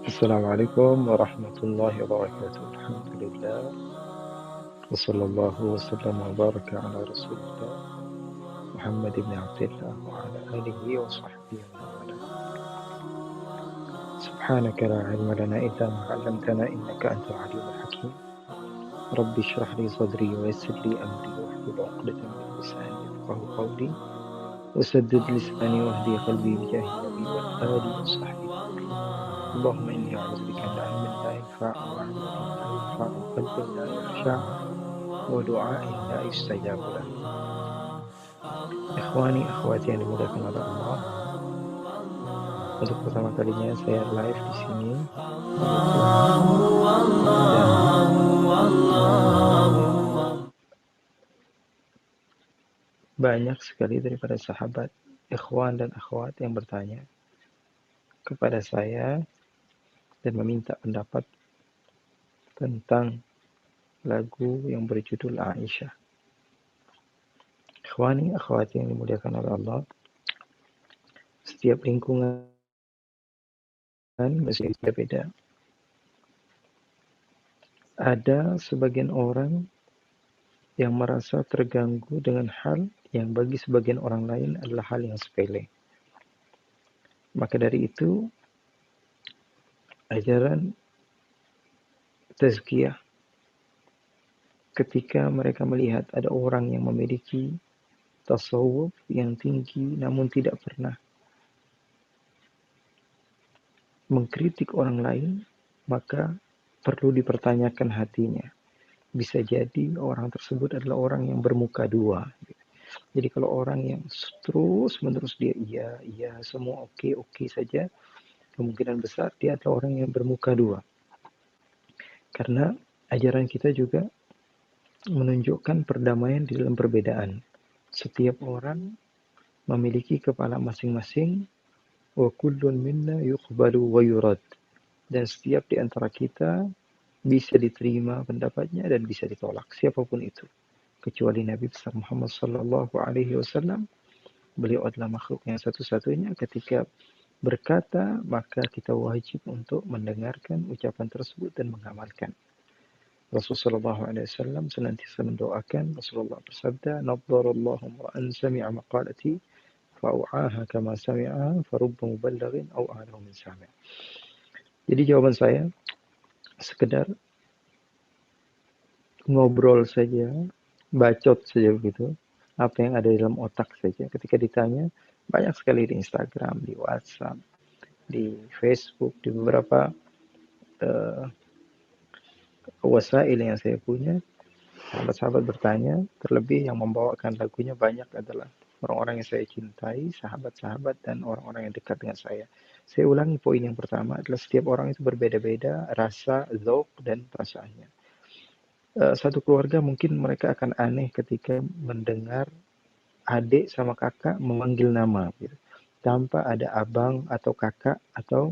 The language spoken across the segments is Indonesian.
Assalamualaikum warahmatullahi wabarakatuh. Alhamdulillah. Wassallallahu wasallam wa baraka ala rasulillah Muhammad ibn Abdullah wa ala alihi wa sahbihi wa man wala. Subhanaka la ilma lana illa ma 'allamtana innaka antal alimul hakim. Rabbi shrah li sadri wa yassir li amri wahlul 'uqdatam min lisani yafqahu qawli. Wasaddid lisani wahdi qalbi bijahi nabi wal ali wa sahbihi. Allahumma inni a'udzubika min ilmin la yanfa' wa 'amalin la yarfa' wa qalbin la yakhsha' wa du'ain la yustajabu lah. Ikhwani akhwati yang dimuliakan oleh Allah, untuk pertama kalinya saya live di sini di YouTube dan banyak sekali daripada sahabat, ikhwan dan akhwat yang bertanya kepada saya dan meminta pendapat tentang lagu yang berjudul Aisyah. Ikhwani akhwati yang dimuliakan oleh Allah, setiap lingkungan masih berbeda. Ada sebagian orang yang merasa terganggu dengan hal yang bagi sebagian orang lain adalah hal yang sepele. Maka dari itu, ajaran tazkiyah ketika mereka melihat ada orang yang memiliki tasawuf yang tinggi namun tidak pernah mengkritik orang lain, maka perlu dipertanyakan hatinya. Bisa jadi orang tersebut adalah orang yang bermuka dua. Jadi kalau orang yang terus-menerus dia iya, semua oke saja, kemungkinan besar dia adalah orang yang bermuka dua. Karena ajaran kita juga menunjukkan perdamaian di dalam perbedaan. Setiap orang memiliki kepala masing-masing, wa kullun minna yuqbalu wa yurad. Dan setiap di antara kita bisa diterima pendapatnya dan bisa ditolak, siapapun itu. Kecuali Nabi besar Muhammad sallallahu alaihi wasallam, beliau adalah makhluk yang satu-satunya. Ketika berkata, maka kita wajib untuk mendengarkan ucapan tersebut dan mengamalkan. Rasulullah SAW senantiasa mendoakan. Rasulullah bersabda, "Nadharallahu ra'an sami'a maqalati fa'u'aha kama sami'a farubba muballighin aw a'lamu min sami'." Jadi jawaban saya sekedar ngobrol saja, bacot saja begitu, apa yang ada di dalam otak saja. Ketika ditanya, banyak sekali di Instagram, di WhatsApp, di Facebook, di beberapa wasail yang saya punya, sahabat-sahabat bertanya, terlebih yang membawakan lagunya banyak adalah orang-orang yang saya cintai, sahabat-sahabat, dan orang-orang yang dekat dengan saya. Saya ulangi poin yang pertama adalah setiap orang itu berbeda-beda rasa, zauk, dan perasaannya. Satu keluarga mungkin mereka akan aneh ketika mendengar adik sama kakak memanggil nama gitu, tanpa ada abang atau kakak atau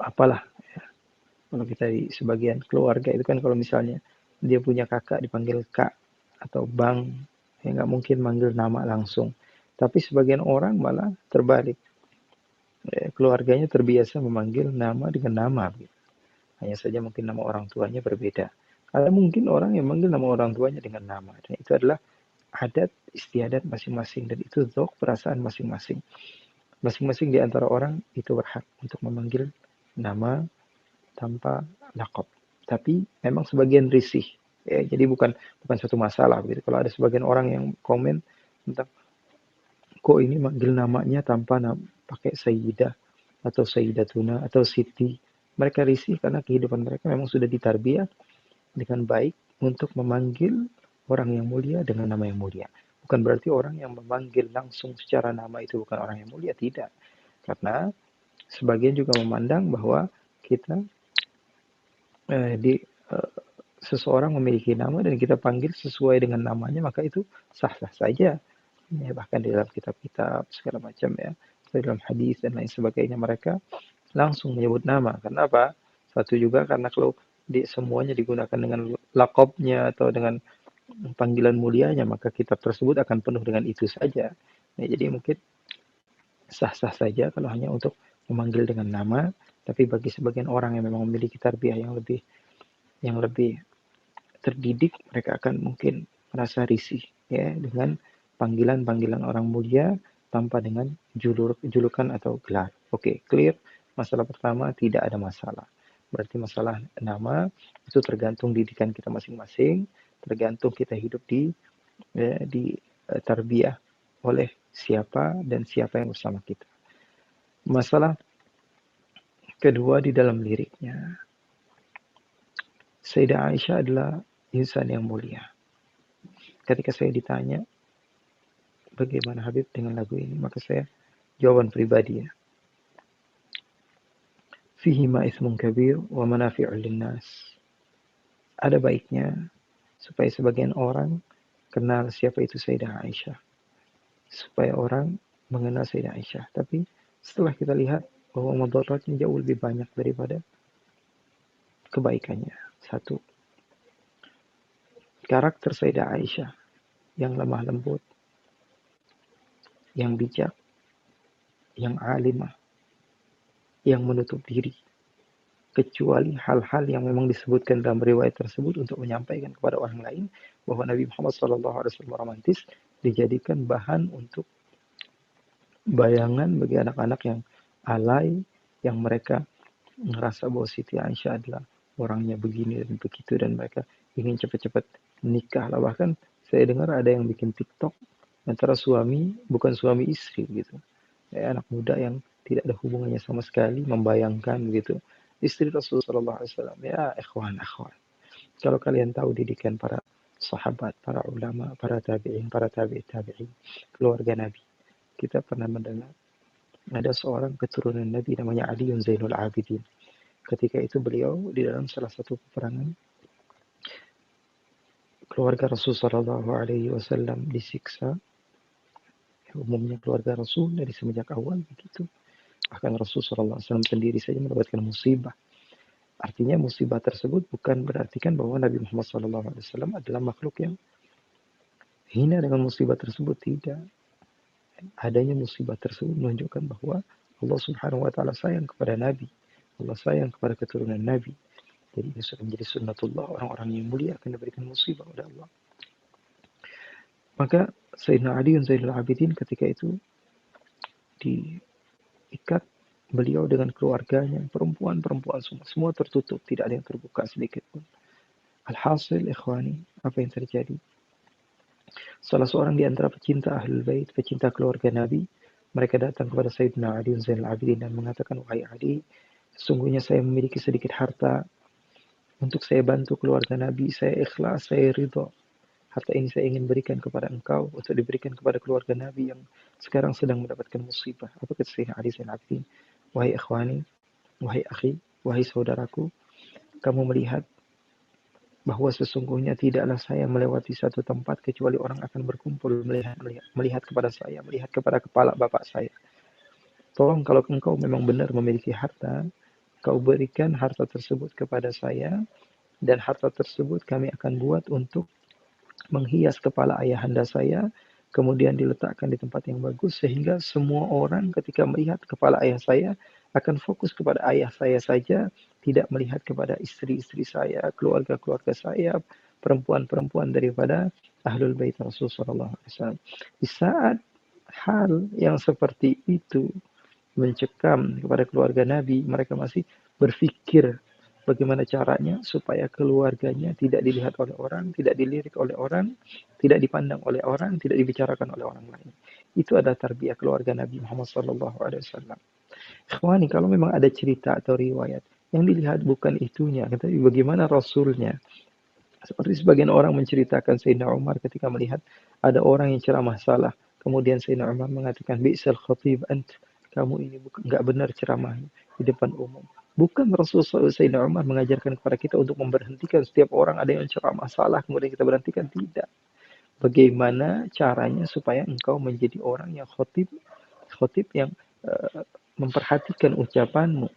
apalah. Kalau kita di sebagian keluarga itu kan kalau misalnya dia punya kakak dipanggil kak atau bang, ya nggak mungkin manggil nama langsung. Tapi sebagian orang malah terbalik. Keluarganya terbiasa memanggil nama dengan nama gitu. Hanya saja mungkin nama orang tuanya berbeda. Ada mungkin orang yang manggil nama orang tuanya dengan nama. Dan itu adalah adat istiadat masing-masing. Dan itu dzauq perasaan masing-masing. Masing-masing di antara orang itu berhak untuk memanggil nama tanpa laqab. Tapi memang sebagian risih. Ya, jadi bukan suatu masalah. Begitu. Kalau ada sebagian orang yang komen tentang kok ini manggil namanya tanpa pakai Sayyidah atau Sayyidatuna atau Siti. Mereka risih karena kehidupan mereka memang sudah ditarbiyah dengan baik untuk memanggil orang yang mulia dengan nama yang mulia. Bukan berarti orang yang memanggil langsung secara nama itu bukan orang yang mulia, tidak. Karena sebagian juga memandang bahwa kita seseorang memiliki nama dan kita panggil sesuai dengan namanya, maka itu sah-sah saja. Ya, bahkan di dalam kitab-kitab segala macam ya, dalam hadis dan lain sebagainya mereka langsung menyebut nama. Kenapa? Satu juga karena kalau semuanya digunakan dengan lakopnya atau dengan panggilan mulianya, maka kitab tersebut akan penuh dengan itu saja. Ya, jadi mungkin sah-sah saja kalau hanya untuk memanggil dengan nama, tapi bagi sebagian orang yang memang memiliki tarbiyah yang lebih terdidik, mereka akan mungkin merasa risih ya dengan panggilan-panggilan orang mulia tanpa dengan julukan atau gelar. Oke, clear. Masalah pertama tidak ada masalah. Berarti masalah nama itu tergantung didikan kita masing-masing, tergantung kita hidup di tarbiyah oleh siapa dan siapa yang bersama kita. Masalah kedua di dalam liriknya, Sayyidah Aisyah adalah insan yang mulia. Ketika saya ditanya bagaimana Habib dengan lagu ini, maka saya jawaban pribadi ya. Fihi ma ismun kabir wa manafi'ul linnas. Ada baiknya supaya sebagian orang kenal siapa itu Sayyidah Aisyah. Supaya orang mengenal Sayyidah Aisyah. Tapi setelah kita lihat bahwa mudaratnya jauh lebih banyak daripada kebaikannya. Satu, karakter Sayyidah Aisyah yang lemah lembut, yang bijak, yang alimah, yang menutup diri, kecuali hal-hal yang memang disebutkan dalam riwayat tersebut untuk menyampaikan kepada orang lain bahwa Nabi Muhammad SAW romantis, dijadikan bahan untuk bayangan bagi anak-anak yang alay, yang mereka merasa bahwa Siti Aisyah adalah orangnya begini dan begitu, dan mereka ingin cepat-cepat nikah lah. Bahkan saya dengar ada yang bikin TikTok antara suami, bukan suami istri gitu. Anak muda yang tidak ada hubungannya sama sekali membayangkan gitu. Istri Rasulullah SAW. Ya ikhwan. Kalau kalian tahu didikan para sahabat, para ulama, para tabi'in, para tabi'in, keluarga Nabi. Kita pernah mendengar ada seorang keturunan Nabi namanya Ali Zainul Abidin. Ketika itu beliau di dalam salah satu peperangan, keluarga Rasul Shallallahu Alaihi Wasallam disiksa. Umumnya keluarga Rasul dari semenjak awal begitu. Bahkan Rasul Shallallahu Alaihi Wasallam sendiri saja mendapatkan musibah. Artinya musibah tersebut bukan berarti kan bahwa Nabi Muhammad Shallallahu Alaihi Wasallam adalah makhluk yang hina dengan musibah tersebut. Tidak. Adanya musibah tersebut menunjukkan bahwa Allah Subhanahu Wa Taala sayang kepada Nabi. Allah sayang kepada keturunan Nabi. Jadi ini sudah menjadi sunnatullah, orang-orang yang mulia akan diberikan musibah oleh Allah. Maka Sayyidina Ali Zainul Abidin ketika itu diikat beliau dengan keluarganya, perempuan semua tertutup, tidak ada yang terbuka sedikit pun. Alhasil ikhwani, apa yang terjadi? Salah seorang di antara pecinta Ahlul Bait, pecinta keluarga Nabi, mereka datang kepada Sayyidina Ali Zainul Abidin dan mengatakan, wahai Ali, sesungguhnya saya memiliki sedikit harta untuk saya bantu keluarga Nabi, saya ikhlas, saya ridho. Harta ini saya ingin berikan kepada engkau untuk diberikan kepada keluarga Nabi yang sekarang sedang mendapatkan musibah. Apa kata Sayyidina Ali Zainul Abidin? Wahai ikhwani, wahai akhi, wahai saudaraku, kamu melihat bahwa sesungguhnya tidaklah saya melewati satu tempat kecuali orang akan berkumpul melihat kepada saya, melihat kepada kepala bapak saya. Tolong kalau engkau memang benar memiliki harta, kau berikan harta tersebut kepada saya, dan harta tersebut kami akan buat untuk menghias kepala ayahanda saya, kemudian diletakkan di tempat yang bagus, sehingga semua orang ketika melihat kepala ayah saya akan fokus kepada ayah saya saja, tidak melihat kepada istri-istri saya, keluarga-keluarga saya, perempuan-perempuan daripada Ahlul Bait Rasulullah SAW. Di saat hal yang seperti itu mencekam kepada keluarga Nabi, mereka masih berpikir bagaimana caranya supaya keluarganya tidak dilihat oleh orang, tidak dilirik oleh orang, tidak dipandang oleh orang, tidak dibicarakan oleh orang lain. Itu adalah tarbiyah keluarga Nabi Muhammad SAW. Ikhwani, kalau memang ada cerita atau riwayat, yang dilihat bukan itunya, tapi bagaimana Rasulnya. Seperti sebagian orang menceritakan Sayyidina Umar ketika melihat ada orang yang ceramah salah. Kemudian Sayyidina Umar mengatakan, Bi'sal khatib ant, kamu ini nggak benar ceramahnya di depan umum. Bukan Rasulullah Sayyidina Umar mengajarkan kepada kita untuk memberhentikan setiap orang ada yang ceramah salah, kemudian kita berhentikan. Tidak. Bagaimana caranya supaya engkau menjadi orang yang khotib yang memperhatikan ucapanmu.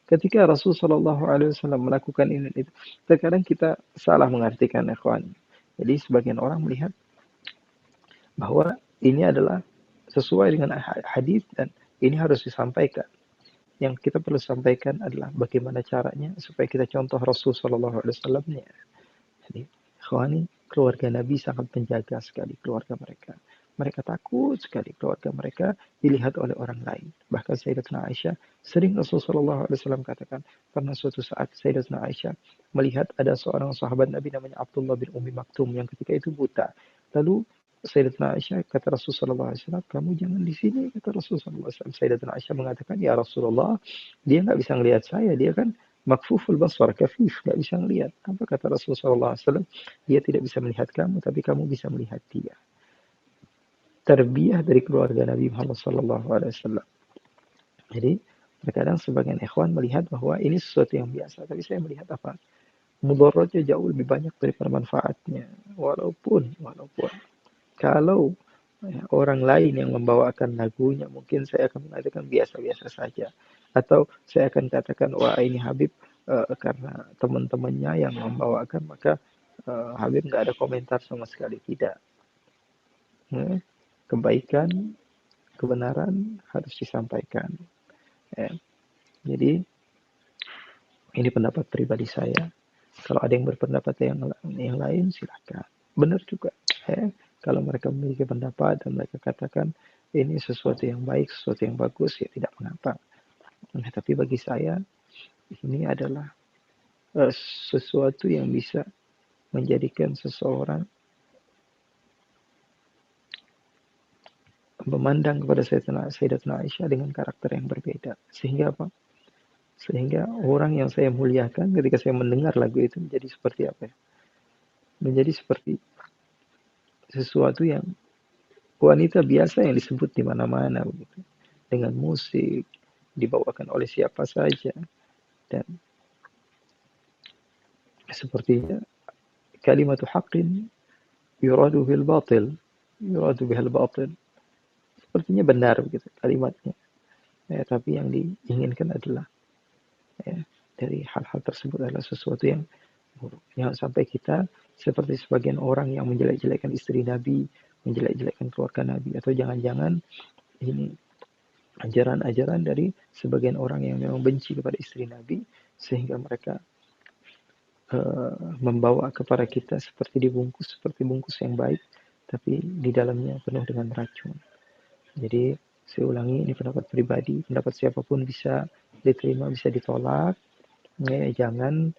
Ketika Rasulullah SAW melakukan ini, itu, terkadang kita salah mengartikan, ikhwan. Jadi sebagian orang melihat bahwa ini adalah sesuai dengan hadis dan ini harus disampaikan. yang kita perlu sampaikan adalah bagaimana caranya supaya kita contoh Rasul Shallallahu Alaihi Wasallam-nya. Jadi, ikhwani, keluarga Nabi sangat menjaga sekali keluarga mereka. Mereka takut sekali keluarga mereka dilihat oleh orang lain. Bahkan Sayyidatuna Aisyah sering Rasulullah SAW katakan, pernah suatu saat Sayyidatuna Aisyah melihat ada seorang sahabat Nabi namanya Abdullah bin Umi Maktum yang ketika itu buta. Lalu Sayyidatuna Aisyah kata Rasulullah SAW, kamu jangan di sini, kata Rasulullah SAW. Sayyidatuna Aisyah mengatakan, ya Rasulullah, dia nggak bisa ngelihat saya, dia kan makfuful basar, kafif, nggak bisa melihat. Apa kata Rasulullah SAW? Dia tidak bisa melihat kamu, tapi kamu bisa melihat dia. Tarbiyah dari keluarga Nabi Muhammad SAW. Jadi, terkadang sebagian ikhwan melihat bahwa ini sesuatu yang biasa, tapi saya melihat apa? Mudaratnya jauh lebih banyak daripada manfaatnya. Walaupun kalau orang lain yang membawakan lagunya, mungkin saya akan mengatakan biasa-biasa saja. Atau saya akan katakan, wah ini Habib karena teman-temannya yang membawakan, maka Habib nggak ada komentar sama sekali. Tidak. Kebaikan, kebenaran harus disampaikan. Ya. Jadi, ini pendapat pribadi saya. Kalau ada yang berpendapat yang lain, silakan. Benar juga. Ya. Kalau mereka memiliki pendapat dan mereka katakan ini sesuatu yang baik, sesuatu yang bagus, ya tidak mengapa. Nah, tapi bagi saya, ini adalah sesuatu yang bisa menjadikan seseorang memandang kepada Sayyidatuna Aisyah dengan karakter yang berbeda. Sehingga apa? Sehingga orang yang saya muliakan ketika saya mendengar lagu itu menjadi seperti apa ya? Menjadi seperti sesuatu yang wanita biasa yang disebut di mana-mana begitu. Dengan musik dibawakan oleh siapa saja dan sepertinya kalimat haqqin yuradu bil batil, yuradu bihal batil. Sepertinya benar begitu kalimatnya. Tapi yang diinginkan adalah dari hal-hal tersebut adalah sesuatu yang buruk. Jangan sampai kita seperti sebagian orang yang menjelek-jelekkan istri Nabi, menjelek-jelekkan keluarga Nabi, atau jangan-jangan ini ajaran-ajaran dari sebagian orang yang memang benci kepada istri Nabi, sehingga mereka membawa kepada kita seperti seperti bungkus yang baik, tapi di dalamnya penuh dengan racun. Jadi saya ulangi, ini pendapat pribadi, pendapat siapapun bisa diterima, bisa ditolak. Jangan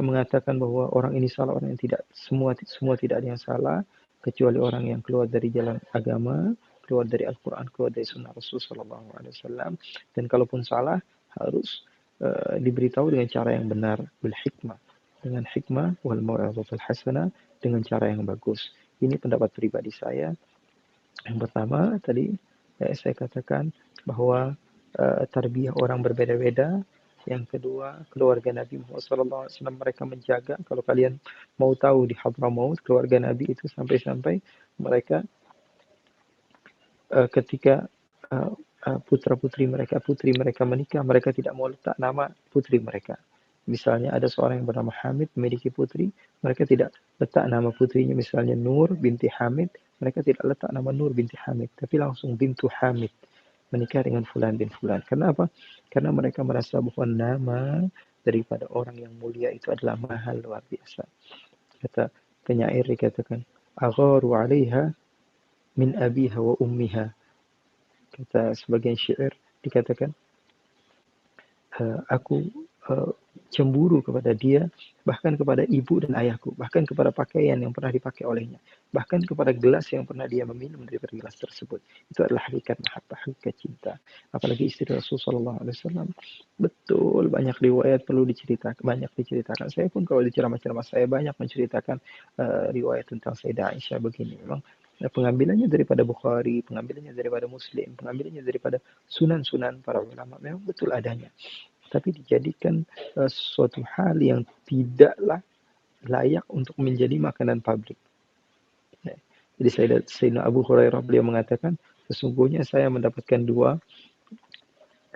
mengatakan bahwa orang ini salah, orang yang tidak, semua tidak ada yang salah, kecuali orang yang keluar dari jalan agama, keluar dari Al-Quran, keluar dari Sunnah Rasulullah SAW. Dan kalaupun salah, harus diberitahu dengan cara yang benar, bil hikmah, dengan hikmah wal mau'izatul hasanah, dengan cara yang bagus. Ini pendapat pribadi saya. Yang pertama tadi saya katakan bahwa tarbiyah orang berbeda-beda. Yang kedua, keluarga Nabi Muhammad SAW mereka menjaga. Kalau kalian mau tahu di Hadramaut, keluarga Nabi itu sampai-sampai mereka ketika putri mereka menikah, mereka tidak mau letak nama putri mereka. Misalnya ada seorang yang bernama Hamid memiliki putri, mereka tidak letak nama putrinya misalnya Nur binti Hamid, mereka tidak letak nama Nur binti Hamid, tapi langsung bintu Hamid, menikah dengan fulan bin fulan. Kenapa? Karena mereka merasa bahwa nama daripada orang yang mulia itu adalah mahal, luar biasa. Kata penyair dikatakan, agharu 'alaiha min abiha wa ummiha. Kata sebagian syair dikatakan, aku cemburu kepada dia, bahkan kepada ibu dan ayahku, bahkan kepada pakaian yang pernah dipakai olehnya, bahkan kepada gelas yang pernah dia meminum dari gelas tersebut. Itu adalah hakikat mahabbah, hakikat cinta. Apalagi istri Rasulullah SAW. Betul, banyak riwayat perlu diceritakan, banyak diceritakan. Saya pun kalau di ceramah-ceramah saya banyak menceritakan riwayat tentang Sayyidah Aisyah begini. Memang pengambilannya daripada Bukhari, pengambilannya daripada Muslim, pengambilannya daripada sunan-sunan para ulama, memang betul adanya. Tapi dijadikan suatu hal yang tidaklah layak untuk menjadi makanan publik. Jadi Sayyidina Abu Hurairah beliau mengatakan, sesungguhnya saya mendapatkan dua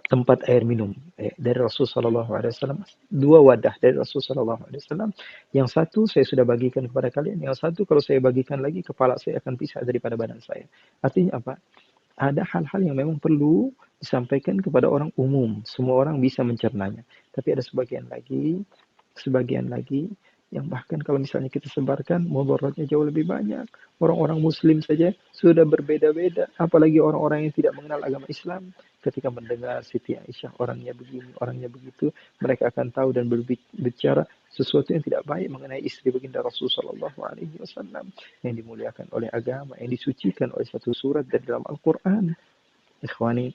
tempat air minum dari Rasulullah SAW, dua wadah dari Rasulullah SAW. Yang satu saya sudah bagikan kepada kalian, yang satu kalau saya bagikan lagi, kepala saya akan pisah daripada badan saya. Artinya apa? Ada hal-hal yang memang perlu disampaikan kepada orang umum, semua orang bisa mencernanya. Tapi ada sebagian lagi yang bahkan kalau misalnya kita sebarkan, mudaratnya jauh lebih banyak. Orang-orang Muslim saja sudah berbeda-beda, apalagi orang-orang yang tidak mengenal agama Islam. Ketika mendengar Siti Aisyah orangnya begini, orangnya begitu, mereka akan tahu dan berbicara sesuatu yang tidak baik mengenai istri baginda Rasulullah SAW yang dimuliakan oleh agama, yang disucikan oleh satu surat dari dalam Al-Quran. Ikhwani,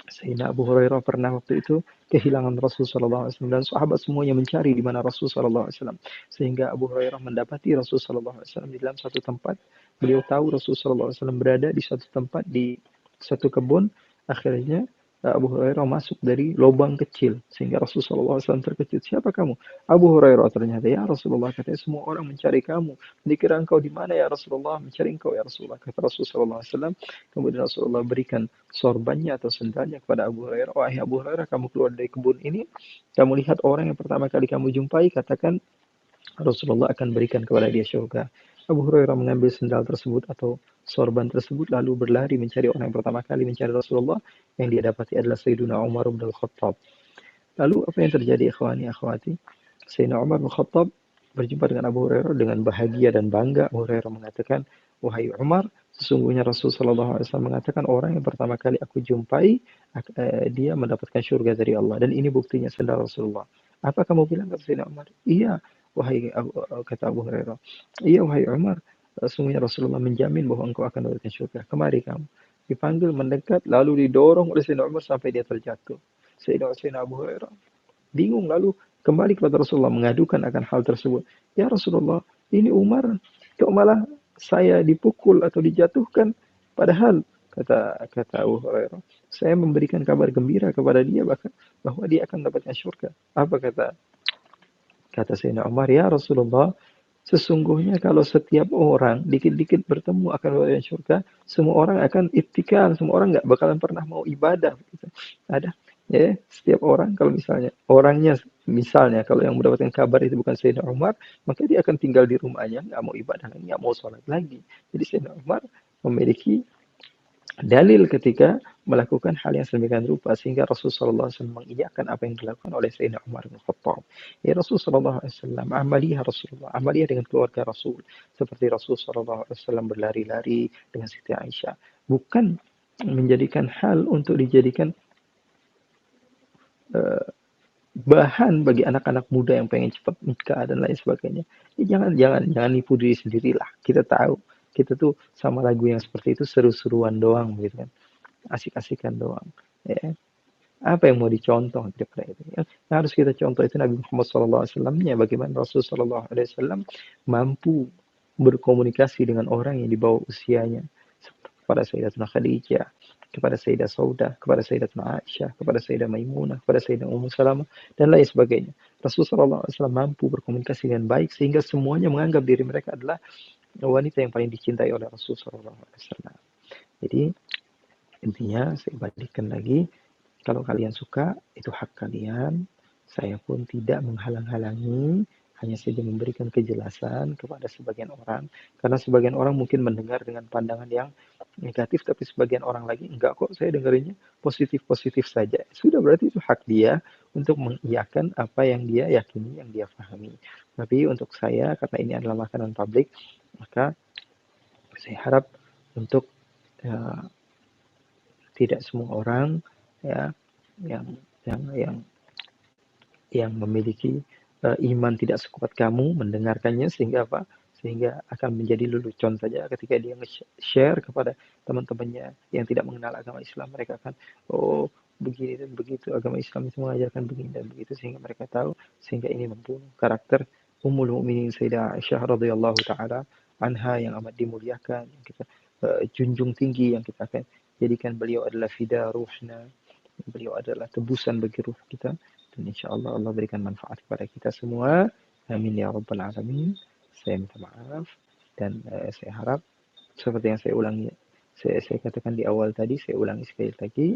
Sayyidina Abu Hurairah pernah waktu itu kehilangan Rasul sallallahu alaihi wasallam dan sahabat semuanya mencari di mana Rasul sallallahu alaihi wasallam. Sehingga Abu Hurairah mendapati Rasul sallallahu alaihi wasallam di dalam satu tempat. Beliau tahu Rasul sallallahu alaihi wasallam berada di satu tempat di satu kebun. Akhirnya Abu Hurairah masuk dari lubang kecil sehingga Rasul sallallahu alaihi wasallam terkejut. Siapa kamu? Abu Hurairah, ternyata. Ya Rasulullah, katanya semua orang mencari kamu. Dikira engkau di mana ya Rasulullah? Mencari engkau ya Rasulullah. Kata Rasul sallallahu alaihi wasallam. Kemudian Rasulullah berikan sorbannya atau sendalnya kepada Abu Hurairah. Wahai Abu Hurairah, kamu keluar dari kebun ini, kamu lihat orang yang pertama kali kamu jumpai, katakan Rasulullah akan berikan kepada dia syurga. Abu Hurairah mengambil sendal tersebut atau sorban tersebut lalu berlari mencari orang yang pertama kali mencari Rasulullah. Yang dia dapati adalah Sayyiduna Umar bin Khattab. Lalu apa yang terjadi, ikhwani akhwati? Sayyidina Umar bin Khattab berjumpa dengan Abu Hurairah dengan bahagia dan bangga. Abu Hurairah mengatakan, wahai Umar, sesungguhnya Rasul Shallallahu Alaihi Wasallam mengatakan orang yang pertama kali aku jumpai, dia mendapatkan surga dari Allah. Dan ini buktinya sendal Rasulullah. Apa kamu bilang, kata Sayyidina Umar? Iya, kata Abu Hurairah. Iya, wahai Umar, sesungguhnya Rasulullah menjamin bahwa engkau akan mendapatkan surga. Kemari kamu. Dipanggil mendekat, lalu didorong oleh Sayyidina Umar sampai dia terjatuh. Sayyidina Abu Hurairah bingung, lalu kembali kepada Rasulullah mengadukan akan hal tersebut. Ya Rasulullah, ini Umar kok malah saya dipukul atau dijatuhkan, padahal kata kata Abu Hurairah, saya memberikan kabar gembira kepada dia bahkan bahwa dia akan mendapatkan surga. Apa kata Sayyidina Umar? Ya Rasulullah, sesungguhnya kalau setiap orang dikit-dikit bertemu akan mendapatkan surga, semua orang akan ittikal, semua orang nggak bakalan pernah mau ibadah. Gitu. Ada ya, setiap orang kalau misalnya orangnya misalnya kalau yang mendapatkan kabar itu bukan Sayyidina Umar, maka dia akan tinggal di rumahnya, nggak mau ibadah lagi, nggak mau sholat lagi. Jadi Sayyidina Umar memiliki dalil ketika melakukan hal yang sedemikian rupa sehingga Rasulullah SAW mengiyakan apa yang dilakukan oleh Sayyidina Umar bin Khattab. Ya Rasulullah SAW, amaliyah Rasulullah, amaliyah dengan keluarga Rasul. Seperti Rasulullah SAW berlari-lari dengan Siti Aisyah. Bukan menjadikan hal untuk dijadikan bahan bagi anak-anak muda yang pengen cepat nikah dan lain sebagainya. Ya, jangan nipu diri sendirilah. Kita tahu kita tuh sama lagu yang seperti itu seru-seruan doang gitu kan. Asik-asikan doang. Ya. Apa yang mau dicontoh daripada itu? Yang harus kita contoh itu Nabi Muhammad SAW. Ya, bagaimana Rasulullah SAW mampu berkomunikasi dengan orang yang di bawah usianya. Kepada Sayyidatuna Khadijah, kepada Sayyidah Saudah, kepada Sayyidatuna Aisyah, kepada Sayyidah Maimunah, kepada Sayyidah Ummu Salamah, dan lain sebagainya. Rasulullah SAW mampu berkomunikasi dengan baik sehingga semuanya menganggap diri mereka adalah wanita yang paling dicintai oleh Rasulullah SAW. Jadi intinya saya balikkan lagi, kalau kalian suka itu hak kalian. Saya pun tidak menghalang-halangi, hanya saja memberikan kejelasan kepada sebagian orang. Karena sebagian orang mungkin mendengar dengan pandangan yang negatif, tapi sebagian orang lagi enggak kok, saya dengerinnya positif-positif saja. Sudah berarti itu hak dia untuk mengiyakan apa yang dia yakini, yang dia pahami. Tapi untuk saya, karena ini adalah makanan publik, maka saya harap untuk ya, tidak semua orang ya yang yang yang yang memiliki iman tidak sekuat kamu mendengarkannya sehingga apa? Sehingga akan menjadi lelucon saja ketika dia share kepada teman-temannya yang tidak mengenal agama Islam. Mereka akan, oh begini dan begitu, agama Islam itu mengajarkan begini dan begitu, sehingga mereka tahu, sehingga ini membunuh karakter Ummul Mukminin Sayyidah Aisyah radhiyallahu taala anha yang amat dimuliakan, yang kita junjung tinggi, yang kita akan jadikan beliau adalah fida ruhna, beliau adalah tebusan bagi ruh kita. Dan insya Allah Allah berikan manfaat kepada kita semua. Amin ya rabbal alamin. Saya minta maaf dan saya harap seperti yang saya ulangi, saya katakan di awal tadi, saya ulangi sekali lagi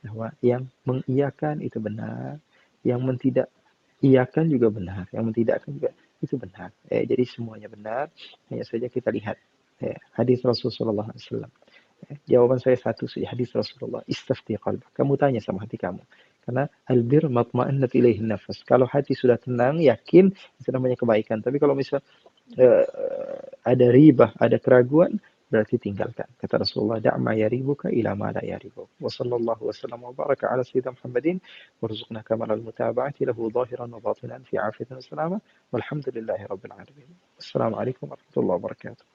bahwa yang mengiyakan itu benar, yang tidak iyakan juga benar, yang mentidakkan juga itu benar. Jadi semuanya benar, hanya saja kita lihat hadis Rasulullah SAW. Jawaban saya satu sih, hadis Rasulullah, istafti qalbak. Kamu tanya sama hati kamu. Karena albir matma'annat ilaihin nafas. Kalau hati sudah tenang, yakin, itu namanya kebaikan. Tapi kalau misal eh, ada ribah, ada keraguan, berarti tinggalkan. Kata Rasulullah, da'ma yaribuka ila ma la yaribuk. Wa sallallahu wa sallam wa baraka ala sayyidina Muhammadin warzuqna kamal al-mutaba'ati lahu zahiran wa batinan fi afiyatin wa salama walhamdulillahi rabbil alamin. Assalamualaikum warahmatullahi wabarakatuh.